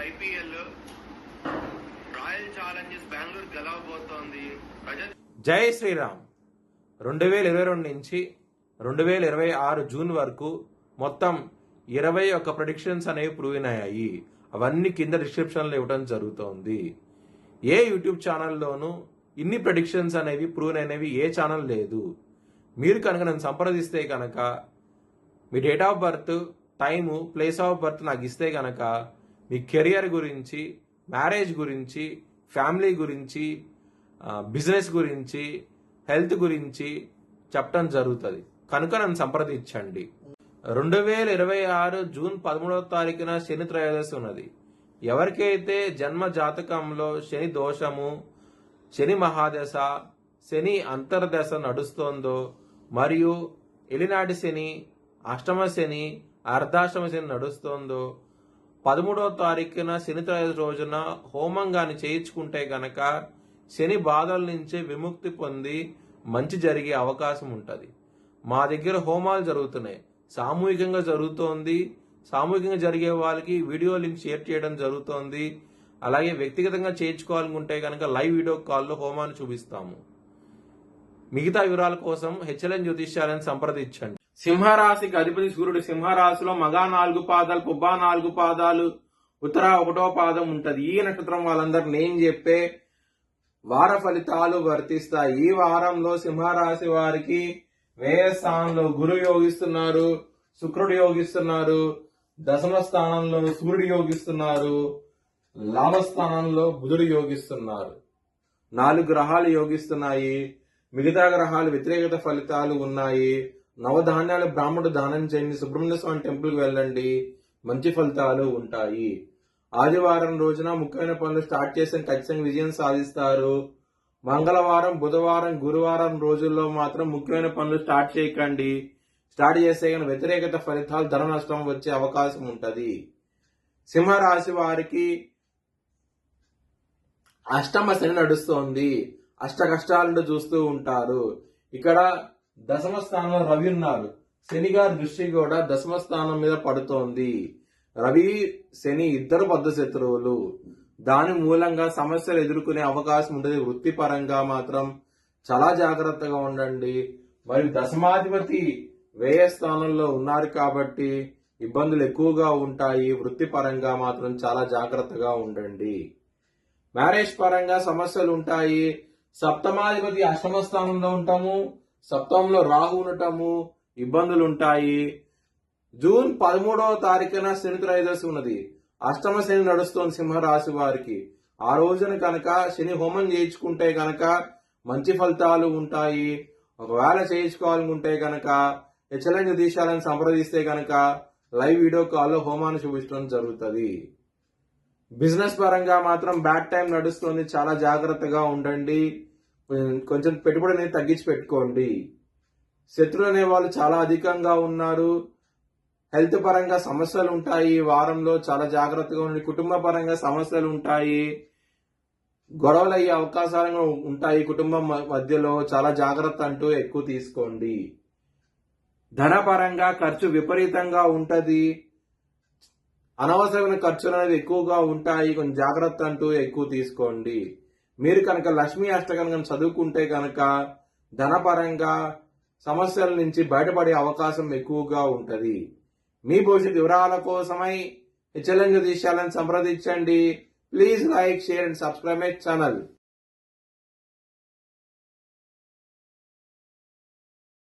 IPL royal Challengers Bengaluru గెలవబోతోంది. జై శ్రీరామ్. 2022 నుంచి 2026 June వరకు మొత్తం 21 ప్రెడిక్షన్స్ అనేవి ప్రూవ్ అయ్యాయి. అవన్నీ కింద డిస్క్రిప్షన్లో ఇవ్వడం జరుగుతోంది. ఏ యూట్యూబ్ ఛానల్లోనూ ఇన్ని ప్రెడిక్షన్స్ అనేవి ప్రూవ్ అనేవి ఏ ఛానల్ లేదు. మీరు కనుక నన్ను సంప్రదిస్తే కనుక మీ date of birth, time, place of birth నాకు ఇస్తే కనుక మీ కెరియర్ గురించి, మ్యారేజ్ గురించి, ఫ్యామిలీ గురించి, బిజినెస్ గురించి, హెల్త్ గురించి చెప్పడం జరుగుతుంది. కనుక నన్ను సంప్రదించండి. 2026 జూన్ 13వ తారీఖున శని త్రయోదశి ఉన్నది. ఎవరికైతే జన్మ జాతకంలో శని దోషము, శని మహాదశ, శని అంతర్దశ నడుస్తోందో మరియు ఎలినాటి శని, అష్టమ శని, అర్ధాష్టమ శని నడుస్తోందో 13వ తారీఖున శని త్రయోదశి రోజున హోమం గాని చేయించుకుంటే గనక శని బాధల నుంచి విముక్తి పొంది మంచి జరిగే అవకాశం ఉంటుంది. మా దగ్గర హోమాలు జరుగుతున్నాయి, సామూహికంగా జరుగుతోంది. సామూహికంగా జరిగే వాళ్ళకి వీడియో లింక్ షేర్ చేయడం జరుగుతోంది. అలాగే వ్యక్తిగతంగా చేయించుకోవాలనుకుంటే కనుక లైవ్ వీడియో కాల్లో హోమాన్ని చూపిస్తాము. మిగతా వివరాల కోసం హెచ్ఎల్ఎన్ జ్యోతిష్యాలను సంప్రదించండి. సింహరాశికి అధిపతి సూర్యుడు సింహరాశిలో మగా 4 పాదాలు, పుబ్బా 4 పాదాలు, ఉత్తర 1వ పాదం ఉంటది. ఈ నక్షత్రం వాళ్ళందరూ నేను చెప్పే వార ఫలితాలు వర్తిస్తాయి. ఈ వారంలో సింహరాశి వారికి వ్యయ స్థానంలో గురు యోగిస్తున్నారు, శుక్రుడు యోగిస్తున్నారు, దశమ స్థానంలో సూర్యుడు యోగిస్తున్నారు, లాభస్థానంలో బుధుడు యోగిస్తున్నారు. 4 గ్రహాలు యోగిస్తున్నాయి. మిగతా గ్రహాలు వ్యతిరేకత ఫలితాలు ఉన్నాయి. నవధాన్యాలు బ్రాహ్మణుడు దానం చేయండి, సుబ్రహ్మణ్య స్వామి టెంపుల్కి వెళ్ళండి, మంచి ఫలితాలు ఉంటాయి. ఆదివారం రోజున ముఖ్యమైన పనులు స్టార్ట్ చేసి ఖచ్చితంగా విజయం సాధిస్తారు. మంగళవారం, బుధవారం, గురువారం రోజుల్లో మాత్రం ముఖ్యమైన పనులు స్టార్ట్ చేయకండి. స్టార్ట్ చేస్తే కానీ వ్యతిరేకత ఫలితాలు, ధన నష్టం వచ్చే అవకాశం ఉంటది. సింహరాశి వారికి అష్టమ శని నడుస్తోంది. అష్ట కష్టాలను చూస్తూ ఉంటారు. ఇక్కడ దశమ స్థానంలో రవి ఉన్నారు. శని గారి దృష్టి కూడా దశమ స్థానం మీద పడుతోంది. రవి, శని ఇద్దరు బద్ధ శత్రువులు. దాని మూలంగా సమస్యలు ఎదుర్కొనే అవకాశం ఉంటుంది. వృత్తిపరంగా మాత్రం చాలా జాగ్రత్తగా ఉండండి. మరి దశమాధిపతి వ్యయ స్థానంలో ఉన్నారు కాబట్టి ఇబ్బందులు ఎక్కువగా ఉంటాయి. వృత్తిపరంగా మాత్రం చాలా జాగ్రత్తగా ఉండండి. మ్యారేజ్ పరంగా సమస్యలు ఉంటాయి. సప్తమాధిపతి అష్టమ స్థానంలో ఉంటాము, సప్తమంలో రాహు ఉండటము, ఇబ్బందులు ఉంటాయి. జూన్ 13వ తారీఖున శని త్రయోదశి ఉన్నది. అష్టమ శని నడుస్తోంది సింహరాశి వారికి. ఆ రోజున కనుక శని హోమం చేయించుకుంటే కనుక మంచి ఫలితాలు ఉంటాయి. ఒకవేళ చేయించుకోవాలనుకుంటే కనుక హెచ్ఎల్ఎన్ జ్యోతిష్యాలను సంప్రదిస్తే కనుక లైవ్ వీడియో కాల్లో హోమాన్ని చూపించడం జరుగుతుంది. బిజినెస్ పరంగా మాత్రం బ్యాడ్ టైం నడుస్తుంది. చాలా జాగ్రత్తగా ఉండండి. కొంచెం పెట్టుబడి అనేది తగ్గించి పెట్టుకోండి. శత్రులు అనే వాళ్ళు చాలా అధికంగా ఉన్నారు. హెల్త్ పరంగా సమస్యలు ఉంటాయి. ఈ వారంలో చాలా జాగ్రత్తగా ఉండండి. కుటుంబ పరంగా సమస్యలు ఉంటాయి. గొడవలు అయ్యే అవకాశాలు ఉంటాయి. కుటుంబం మధ్యలో చాలా జాగ్రత్త అంటూ ఎక్కువ తీసుకోండి. ధన పరంగా ఖర్చు విపరీతంగా ఉంటది. అనవసరమైన ఖర్చులు అనేది ఎక్కువగా ఉంటాయి. కొంచెం జాగ్రత్త అంటూ ఎక్కువ తీసుకోండి. మీరు కనుక లక్ష్మీ అష్టకం చదువుకుంటే కనుక ధనపరంగా సమస్యల నుంచి బయటపడే అవకాశం ఎక్కువగా ఉంటది. మీ భవిష్యత్ వివరాల కోసమై హెచ్ఎల్ఎన్ జ్యోతిష్యాలను సంప్రదించండి. Please like, share and subscribe my channel.